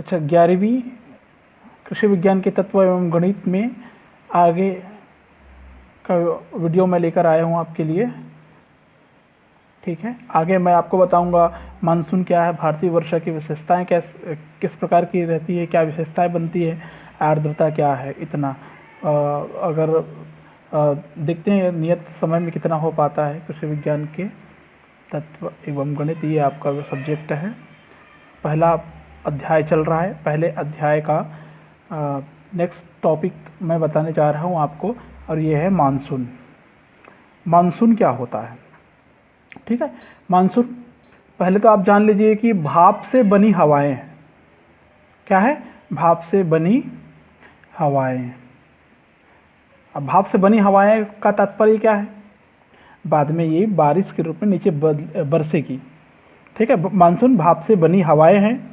कक्षा 11वीं कृषि विज्ञान के तत्व एवं गणित में आगे का वीडियो मैं लेकर आया हूँ आपके लिए। ठीक है, आगे मैं आपको बताऊंगा मानसून क्या है, भारतीय वर्षा की विशेषताएं किस प्रकार की रहती है, क्या विशेषताएं बनती है, आर्द्रता क्या है, इतना अगर देखते हैं नियत समय में कितना हो पाता है। कृषि विज्ञान के तत्व एवं गणित ये आपका सब्जेक्ट है। पहला अध्याय चल रहा है। पहले अध्याय का नेक्स्ट टॉपिक मैं बताने जा रहा हूँ आपको, और ये है मानसून। मानसून क्या होता है? ठीक है, मानसून पहले तो आप जान लीजिए कि भाप से बनी हवाएं। क्या है? भाप से बनी हवाएं। अब भाप से बनी हवाएं का तात्पर्य क्या है? बाद में ये बारिश के रूप में नीचे बरसेगी। ठीक है, मानसून भाप से बनी हवाएं हैं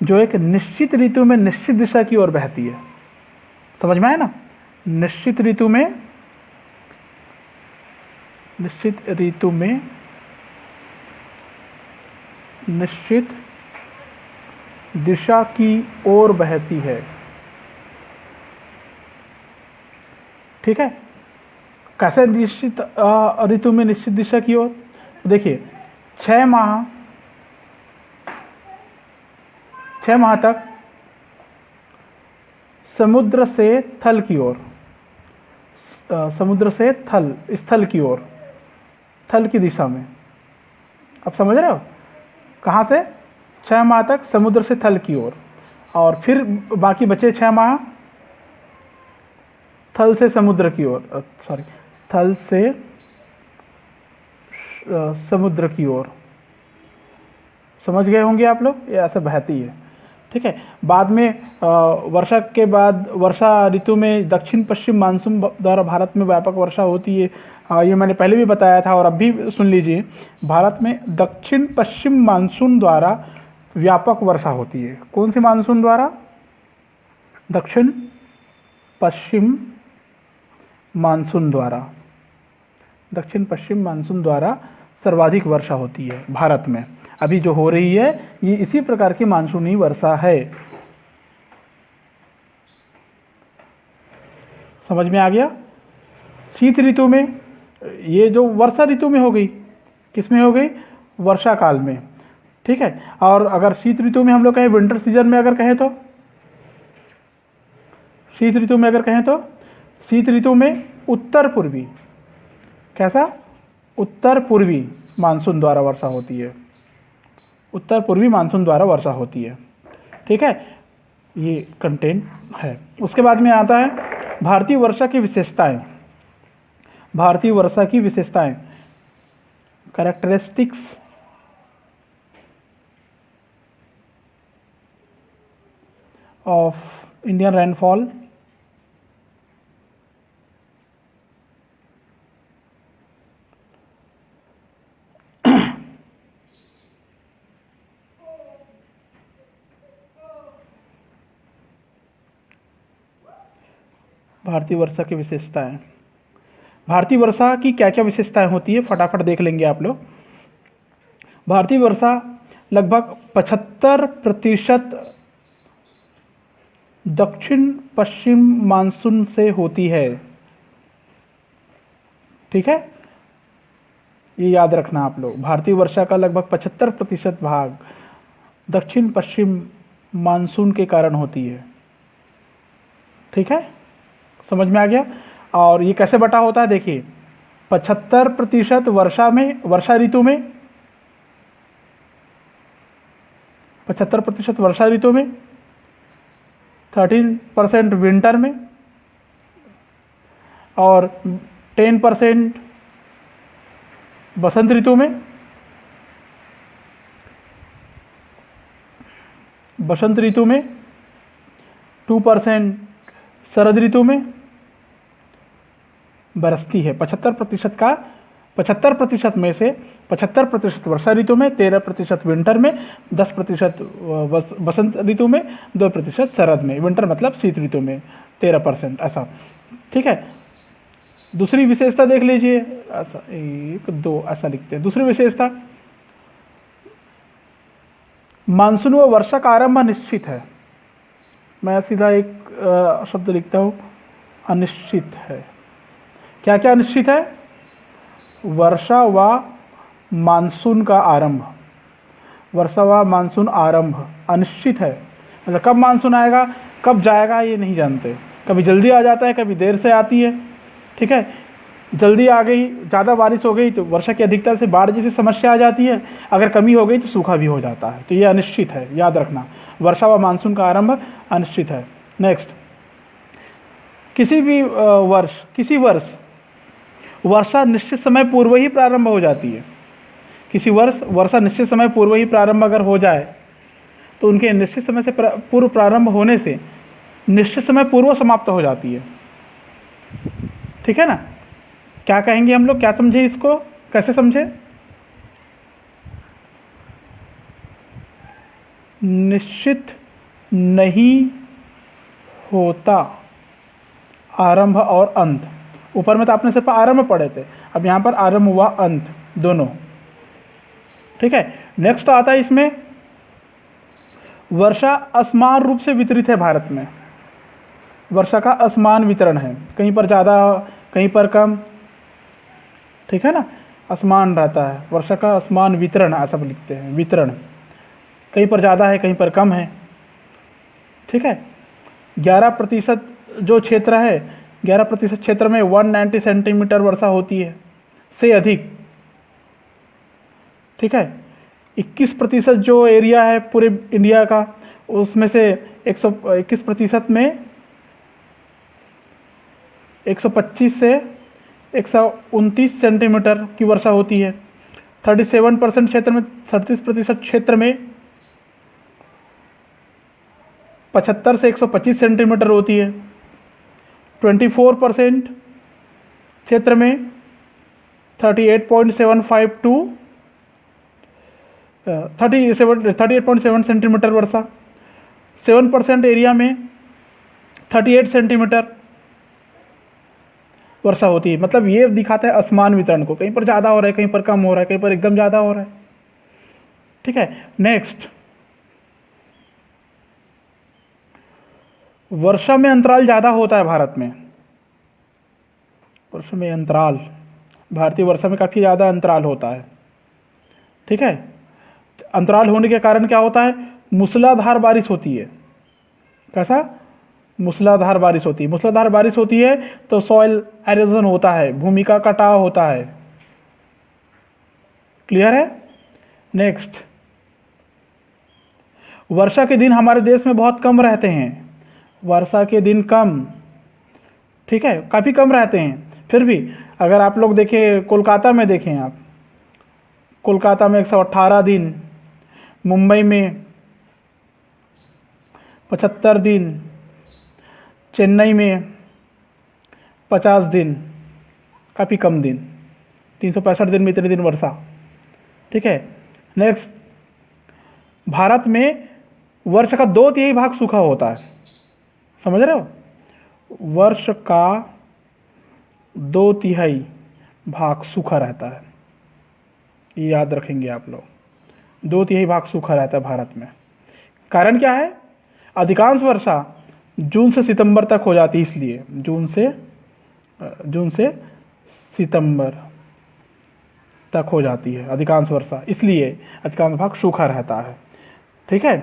जो एक निश्चित ऋतु में निश्चित दिशा की ओर बहती है। समझ में आया ना? निश्चित ऋतु में निश्चित दिशा की ओर बहती है। ठीक है, कैसे निश्चित ऋतु में निश्चित दिशा की ओर? देखिए, 6 माह तक समुद्र से थल की ओर, समुद्र से स्थल की ओर, थल की दिशा में। अब समझ रहे हो? कहाँ से? 6 माह तक समुद्र से थल की ओर, और फिर बाकी बचे 6 माह थल से समुद्र की ओर, थल से समुद्र की ओर। समझ गए होंगे आप लोग? ये ऐसे बहती है। ठीक है, बाद में वर्षा के बाद वर्षा ऋतु में दक्षिण पश्चिम मानसून द्वारा भारत में व्यापक वर्षा होती है। ये मैंने पहले भी बताया था, और अब भी सुन लीजिए। भारत में दक्षिण पश्चिम मानसून द्वारा व्यापक वर्षा होती है। कौन सी मानसून द्वारा? दक्षिण पश्चिम मानसून द्वारा। दक्षिण पश्चिम मानसून द्वारा सर्वाधिक वर्षा होती है भारत में। अभी जो हो रही है ये इसी प्रकार की मानसूनी वर्षा है। समझ में आ गया? शीत ऋतु में, ये जो वर्षा ऋतु में हो गई, किस में हो गई? वर्षा काल में। ठीक है, और अगर शीत ऋतु में हम लोग कहें, विंटर सीजन में अगर कहें तो, शीत ऋतु में अगर कहें तो, शीत ऋतु में उत्तर पूर्वी, कैसा? उत्तर पूर्वी मानसून द्वारा वर्षा होती है। उत्तर पूर्वी मानसून द्वारा वर्षा होती है। ठीक है, ये कंटेंट है। उसके बाद में आता है भारतीय वर्षा की विशेषताएं। भारतीय वर्षा की विशेषताएं, कैरेक्टरिस्टिक्स ऑफ इंडियन रेनफॉल। भारतीय वर्षा की विशेषताएं। भारतीय वर्षा की क्या क्या विशेषताएं होती है, फटाफट देख लेंगे आप लोग। भारतीय वर्षा लगभग 75% दक्षिण पश्चिम मानसून से होती है। ठीक है, ये याद रखना आप लोग। भारतीय वर्षा का लगभग 75% भाग दक्षिण पश्चिम मानसून के कारण होती है। ठीक है, समझ में आ गया? और ये कैसे बटा होता है? देखिए, 75% वर्षा में, वर्षा ऋतु में, 75% वर्षा ऋतु में, 13% विंटर में, और 10% बसंत ऋतु में, बसंत ऋतु में, 2% शरद ऋतु में बरसती है। 75% का, 75% में से 75% वर्षा ऋतु में, 13% विंटर में, 10% बसंत ऋतु में, 2% शरद में। विंटर मतलब शीत ऋतु में 13%, ऐसा। ठीक है, दूसरी विशेषता देख लीजिए, ऐसा 1 2 ऐसा लिखते हैं। दूसरी विशेषता, मानसून व वर्षा का आरंभ निश्चित है। मैं सीधा एक शब्द लिखता हूँ, अनिश्चित है। क्या क्या अनिश्चित है? वर्षा व मानसून का आरंभ, वर्षा व मानसून आरंभ अनिश्चित है। मतलब कब मानसून आएगा, कब जाएगा, ये नहीं जानते। कभी जल्दी आ जाता है, कभी देर से आती है। ठीक है, जल्दी आ गई, ज़्यादा बारिश हो गई तो वर्षा की अधिकता से बाढ़ जैसी समस्या आ जाती है, अगर कमी हो गई तो सूखा भी हो जाता है। तो ये अनिश्चित है, याद रखना। वर्षा व मानसून का आरंभ अनिश्चित है। नेक्स्ट, किसी भी वर्ष वर्षा निश्चित समय पूर्व ही प्रारंभ हो जाती है। किसी वर्ष वर्षा निश्चित समय पूर्व ही प्रारंभ अगर हो जाए तो उनके निश्चित समय से पूर्व प्रारंभ होने से निश्चित समय पूर्व समाप्त हो जाती है। ठीक है ना? क्या कहेंगे हम लोग, क्या समझे इसको, कैसे समझे? निश्चित नहीं होता आरंभ और अंत। ऊपर में तो आपने सिर्फ आरंभ पढ़े थे, अब यहाँ पर आरंभ हुआ अंत दोनों। ठीक है, नेक्स्ट आता है इसमें, वर्षा असमान रूप से वितरित है भारत में। वर्षा का असमान वितरण है, कहीं पर ज़्यादा कहीं पर कम। ठीक है ना, असमान रहता है, वर्षा का असमान वितरण ऐसा लिखते हैं, वितरण। कहीं पर ज़्यादा है, कहीं पर कम है। ठीक है, 11% जो क्षेत्र है, 11% क्षेत्र में 190 सेंटीमीटर वर्षा होती है से अधिक। ठीक है, 21% जो एरिया है पूरे इंडिया का, उसमें से 121% में 125 से 129 सेंटीमीटर की वर्षा होती है। 37% क्षेत्र में 37% क्षेत्र में 75 से 125 सेंटीमीटर होती है। 24% क्षेत्र में 38.75 टू 38.7 सेंटीमीटर वर्षा। 7% एरिया में 38 सेंटीमीटर वर्षा होती है। मतलब ये दिखाता है असमान वितरण को, कहीं पर ज़्यादा हो रहा है, कहीं पर कम हो रहा है, कहीं पर एकदम ज़्यादा हो रहा है। ठीक है, नेक्स्ट, वर्षा में अंतराल ज़्यादा होता है भारत में। वर्षा में अंतराल, भारतीय वर्षा में काफ़ी ज़्यादा अंतराल होता है। ठीक है, अंतराल होने के कारण क्या होता है, मूसलाधार बारिश होती है। कैसा? मूसलाधार बारिश होती है। मूसलाधार बारिश होती है तो सॉइल एरोजन होता है, भूमि का कटाव होता है। क्लियर है? नेक्स्ट, वर्षा के दिन हमारे देश में बहुत कम रहते हैं। वर्षा के दिन कम, ठीक है, काफ़ी कम रहते हैं। फिर भी अगर आप लोग देखें, कोलकाता में देखें आप, कोलकाता में 118 दिन, मुंबई में 75 दिन, चेन्नई में 50 दिन, काफ़ी कम दिन, 365 दिन में इतने दिन वर्षा। ठीक है, नेक्स्ट, भारत में वर्ष का 2/3 भाग सूखा होता है। समझ रहे हो? वर्ष का 2/3 भाग सूखा रहता है, ये याद रखेंगे आप लोग। 2/3 भाग सूखा रहता है भारत में। कारण क्या है? अधिकांश वर्षा जून से सितंबर तक हो जाती है, इसलिए जून से सितंबर तक हो जाती है अधिकांश वर्षा, इसलिए अधिकांश भाग सूखा रहता है। ठीक है,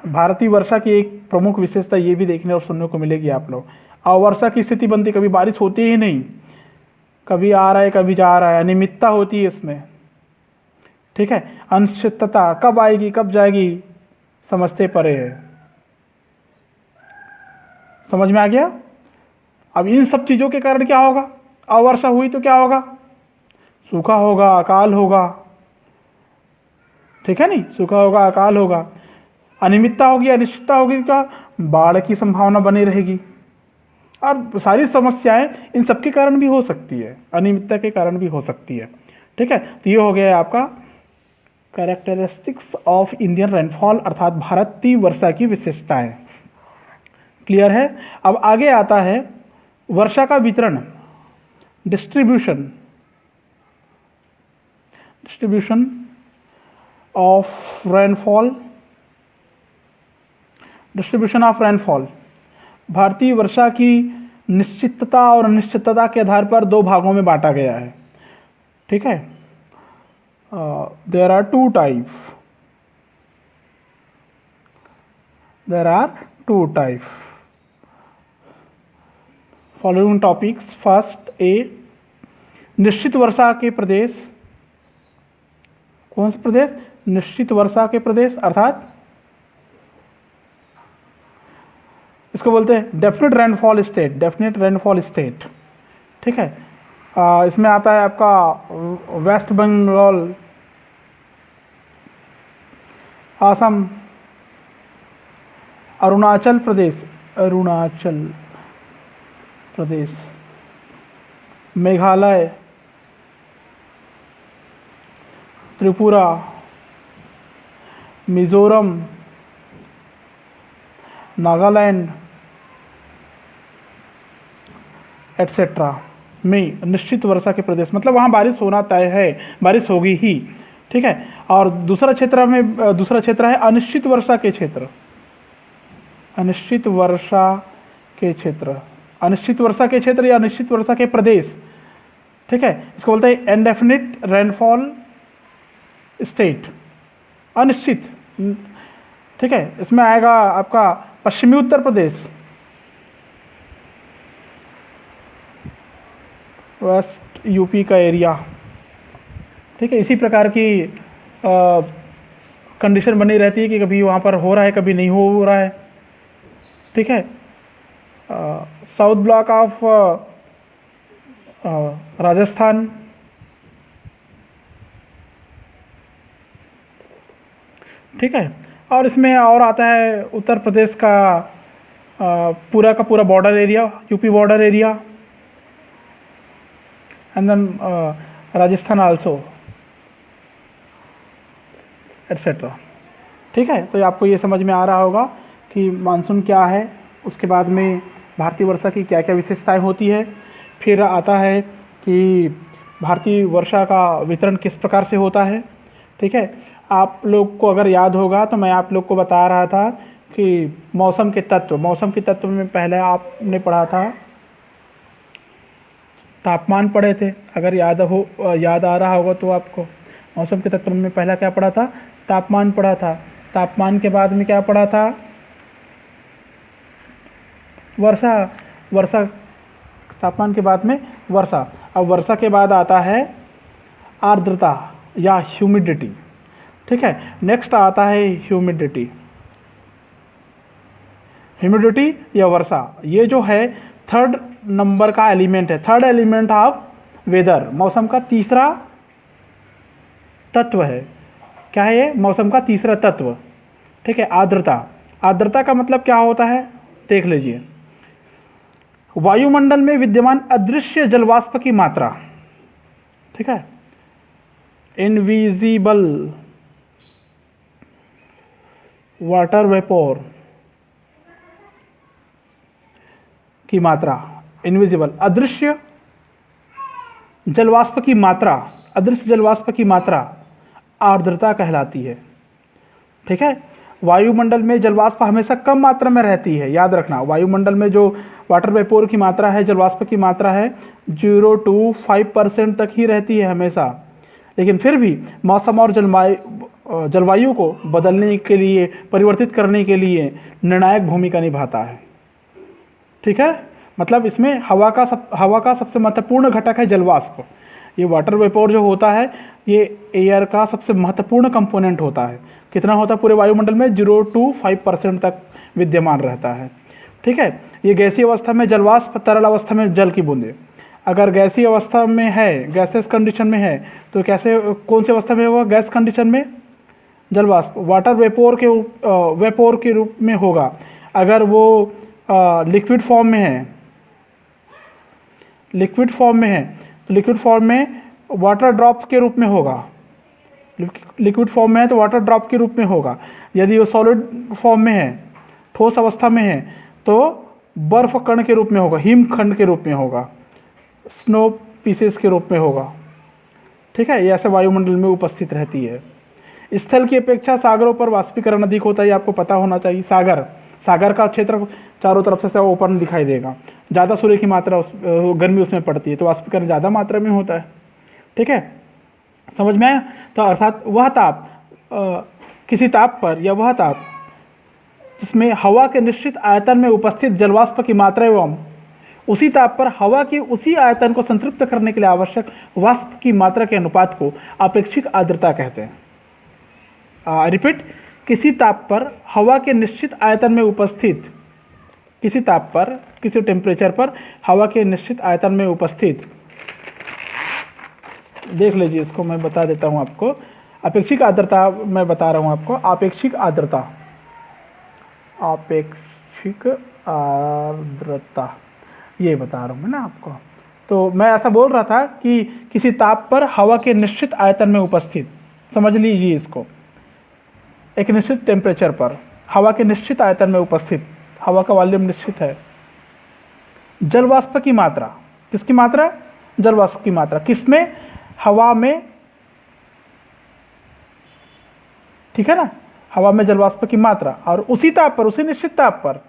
भारतीय वर्षा की एक प्रमुख विशेषता ये भी देखने और सुनने को मिलेगी आप लोग, अवर्षा की स्थिति बनती, कभी बारिश होती ही नहीं, कभी आ रहा है कभी जा रहा है, अनियमितता होती है इसमें। ठीक है, अनिश्चितता, कब आएगी कब जाएगी समझते परे है। समझ में आ गया? अब इन सब चीज़ों के कारण क्या होगा, अवर्षा हुई तो क्या होगा, सूखा होगा, अकाल होगा। ठीक है, नहीं, सूखा होगा, अकाल होगा, अनियमितता होगी, अनिश्चितता होगी, क्या बाढ़ की संभावना बनी रहेगी। और सारी समस्याएं इन सब के कारण भी हो सकती है, अनियमितता के कारण भी हो सकती है। ठीक है, तो ये हो गया है आपका कैरेक्टरिस्टिक्स ऑफ इंडियन रेनफॉल, अर्थात भारतीय वर्षा की विशेषताएं। क्लियर है? अब आगे आता है वर्षा का वितरण, distribution of rainfall distribution of rainfall. भारतीय वर्षा की निश्चितता और अनिश्चितता के आधार पर दो भागों में बांटा गया है। ठीक है, there are two types, there are two types. Following topics, first A, निश्चित वर्षा के प्रदेश। कौन से प्रदेश? निश्चित वर्षा के प्रदेश, अर्थात इसको बोलते हैं definite rainfall state, definite rainfall state. ठीक है, इसमें आता है आपका वेस्ट बंगाल, असम, अरुणाचल प्रदेश, अरुणाचल प्रदेश, मेघालय, त्रिपुरा, मिजोरम, नागालैंड एटसेट्रा में निश्चित वर्षा के प्रदेश, मतलब वहाँ बारिश होना तय है, बारिश होगी ही। ठीक है, और दूसरा क्षेत्र है अनिश्चित वर्षा के क्षेत्र, अनिश्चित वर्षा के क्षेत्र, अनिश्चित वर्षा के क्षेत्र या अनिश्चित वर्षा के प्रदेश। ठीक है, इसको बोलते हैं इनडेफिनिट रेनफॉल स्टेट, अनिश्चित। ठीक है, इसमें आएगा आपका पश्चिमी उत्तर प्रदेश, वेस्ट यूपी का एरिया। ठीक है, इसी प्रकार की कंडीशन बनी रहती है कि कभी वहाँ पर हो रहा है, कभी नहीं हो रहा है। ठीक है, साउथ ब्लॉक ऑफ राजस्थान, ठीक है, और इसमें और आता है उत्तर प्रदेश का पूरा border area, UP border area, and then Rajasthan also etcetera. ठीक है, तो आपको ये समझ में आ रहा होगा कि मानसून क्या है, उसके बाद में भारतीय वर्षा की क्या क्या विशेषताएं होती है, फिर आता है कि भारतीय वर्षा का वितरण किस प्रकार से होता है। ठीक है, आप लोग को अगर याद होगा तो मैं आप लोग को बता रहा था कि मौसम के तत्व में पहले आपने पढ़ा था तापमान पढ़े थे, अगर याद आ रहा होगा तो आपको। मौसम के तत्व में पहला क्या पढ़ा था? तापमान पढ़ा था। तापमान के बाद में क्या पढ़ा था? वर्षा। तापमान के बाद में वर्षा। अब वर्षा के बाद आता है आर्द्रता या ह्यूमिडिटी। ठीक है, नेक्स्ट आता है ह्यूमिडिटी या वर्षा। ये जो है थर्ड नंबर का एलिमेंट है, थर्ड एलिमेंट ऑफ वेदर, मौसम का तीसरा तत्व है। क्या है ये? मौसम का तीसरा तत्व। ठीक है, आर्द्रता का मतलब क्या होता है देख लीजिए। वायुमंडल में विद्यमान अदृश्य जलवाष्प की मात्रा, ठीक है, इनविजिबल वाटर वेपोर की मात्रा, इनविजिबल अदृश्य जलवाष्प की मात्रा, अदृश्य जलवाष्प की मात्रा आर्द्रता कहलाती है। ठीक है, वायुमंडल में जलवाष्प हमेशा कम मात्रा में रहती है, याद रखना। वायुमंडल में जो वाटर वेपोर की मात्रा है, जलवाष्प की मात्रा है, 0 to 5% तक ही रहती है हमेशा। लेकिन फिर भी मौसम और जलवायु को बदलने के लिए, परिवर्तित करने के लिए निर्णायक भूमिका निभाता है। ठीक है, मतलब इसमें हवा का सबसे महत्वपूर्ण घटक है जलवाष्प। ये वाटर वेपोर जो होता है ये एयर का सबसे महत्वपूर्ण कंपोनेंट होता है। कितना होता है पूरे वायुमंडल में? 0 to 5% तक विद्यमान रहता है। ठीक है, ये गैसीय अवस्था में जलवाष्प, तरल अवस्था में जल की बूंदें। अगर गैसीय अवस्था में है, गैसेस कंडीशन में है, तो कैसे, कौन सी अवस्था में होगा? गैस कंडीशन में जलवाष्प वाटर वेपोर के रूप में होगा। अगर वो लिक्विड फॉर्म में है, तो लिक्विड फॉर्म में वाटर ड्रॉप के रूप में होगा। लिक्विड फॉर्म में है तो वाटर ड्रॉप के रूप में होगा। यदि वो सॉलिड फॉर्म में है, ठोस अवस्था में है, तो बर्फ कण के रूप में होगा, हिमखंड के रूप में होगा, स्नो पीसेस के रूप में होगा। ठीक है, ये ऐसे वायुमंडल में उपस्थित रहती है। स्थल की अपेक्षा सागरों पर वाष्पीकरण अधिक होता है, ये आपको पता होना चाहिए। सागर का क्षेत्र चारों तरफ से ओपन दिखाई देगा, ज़्यादा सूर्य की मात्रा गर्मी उसमें पड़ती है, तो वाष्पीकरण ज़्यादा मात्रा में होता है। ठीक है, समझ में आया? तो अर्थात वह ताप किसी ताप पर या वह ताप जिसमें हवा के निश्चित आयतन में उपस्थित जलवाष्प की मात्रा एवं उसी ताप पर हवा की उसी आयतन को संतृप्त करने के लिए आवश्यक वाष्प की मात्रा के अनुपात को आपेक्षिक आर्द्रता कहते हैं। रिपीट, किसी ताप पर हवा के निश्चित आयतन में उपस्थित, किसी ताप पर, किसी टेम्परेचर पर हवा के निश्चित आयतन में उपस्थित, देख लीजिए इसको मैं बता देता हूँ आपको, अपेक्षिक आर्द्रता मैं बता रहा हूँ आपको, अपेक्षिक आर्द्रता, अपेक्षिक आर्द्रता ये बता रहा हूँ मैं ना आपको। तो मैं ऐसा बोल रहा था कि किसी ताप पर हवा के निश्चित आयतन में उपस्थित, समझ लीजिए इसको, एक निश्चित टेम्परेचर पर हवा के निश्चित आयतन में उपस्थित, हवा का वॉल्यूम निश्चित है, जलवाष्प की मात्रा, किसकी मात्रा? जलवाष्प की मात्रा, किसमें? हवा में, ठीक है ना, हवा में जलवाष्प की मात्रा, और उसी ताप पर, उसी निश्चित ताप पर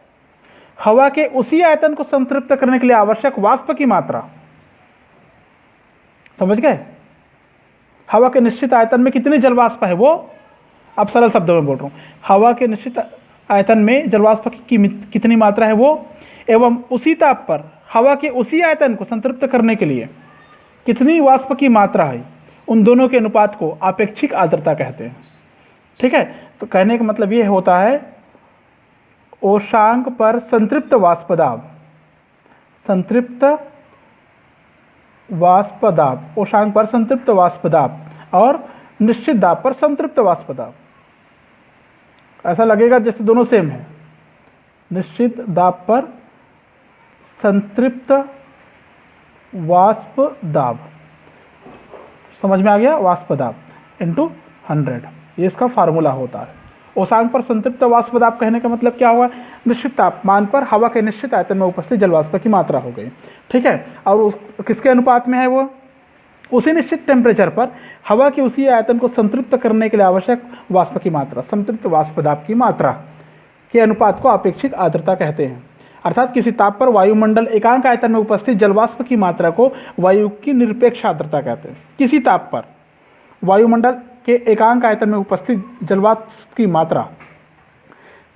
हवा के उसी आयतन को संतृप्त करने के लिए आवश्यक वाष्प की मात्रा। समझ गए? हवा के निश्चित आयतन में कितनी जलवाष्प है वो, अब सरल शब्दों में बोल रहा हूं, हवा के निश्चित आयतन में जलवाष्प की कितनी मात्रा है वो, एवं उसी ताप पर हवा के उसी आयतन को संतृप्त करने के लिए कितनी वाष्प की मात्रा है, उन दोनों के अनुपात को आपेक्षिक आर्द्रता कहते हैं। ठीक है, तो कहने का मतलब ये होता है ओशांक पर संतृप्त वाष्प दाब, संतृप्त वाष्प दाब, ओशांक पर संतृप्त वाष्प दाब और निश्चित दाब पर संतृप्त वाष्प दाब। ऐसा लगेगा जैसे दोनों सेम है। निश्चित दाब पर संतृप्त वाष्प दाब, समझ में आ गया? वाष्प दाब इंटू 100, ये इसका फार्मूला होता है। ओशांक पर संतृप्त वाष्प दाब कहने का मतलब क्या हुआ? निश्चित तापमान पर हवा के निश्चित आयतन में उपस्थित जलवाष्प की मात्रा हो गई। ठीक है, और उस किसके अनुपात में है वो? उसी निश्चित टेम्परेचर पर हवा की उसी आयतन को संतृप्त करने के लिए आवश्यक वाष्प की मात्रा, संतृप्त वाष्प दाब की मात्रा के अनुपात को आपेक्षिक आर्द्रता कहते हैं। अर्थात किसी ताप पर वायुमंडल एकांक आयतन में उपस्थित जलवाष्प की मात्रा को वायु की निरपेक्ष आर्द्रता कहते हैं। किसी ताप पर वायुमंडल के एकांक आयतन में उपस्थित जलवाष्प की मात्रा,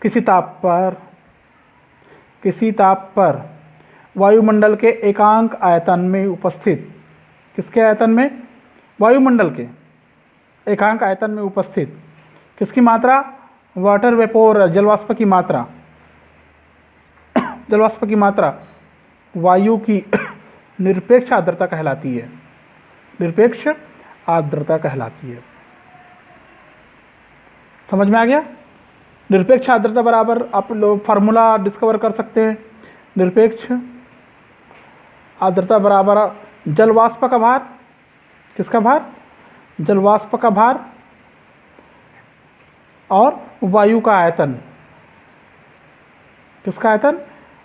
किसी ताप पर वायुमंडल के एकांक आयतन में उपस्थित, किसके आयतन में? वायुमंडल के एकांक आयतन में उपस्थित किसकी मात्रा? वाटर वेपोर, जलवाष्प की मात्रा, जलवाष्प की मात्रा वायु की निरपेक्ष आर्द्रता कहलाती है, निरपेक्ष आर्द्रता कहलाती है। समझ में आ गया? निरपेक्ष आर्द्रता बराबर आप लोग फार्मूला डिस्कवर कर सकते हैं। निरपेक्ष आर्द्रता बराबर जलवाष्प का भार, किसका भार? जलवाष्प का भार और वायु का आयतन, किसका आयतन?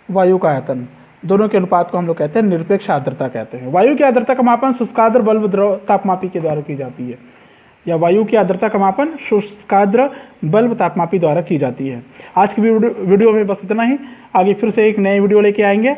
वायु का आयतन, दोनों के अनुपात को हम लोग कहते हैं निरपेक्ष आर्द्रता कहते हैं। वायु की आर्द्रता का मापन शुष्काद्र बल्ब द्रव तापमापी के द्वारा की जाती है, या वायु की आर्द्रता का मापन शुष्काद्र बल्ब तापमापी द्वारा की जाती है। आज की वीडियो में बस इतना ही। आगे फिर से एक नए वीडियो लेके आएंगे।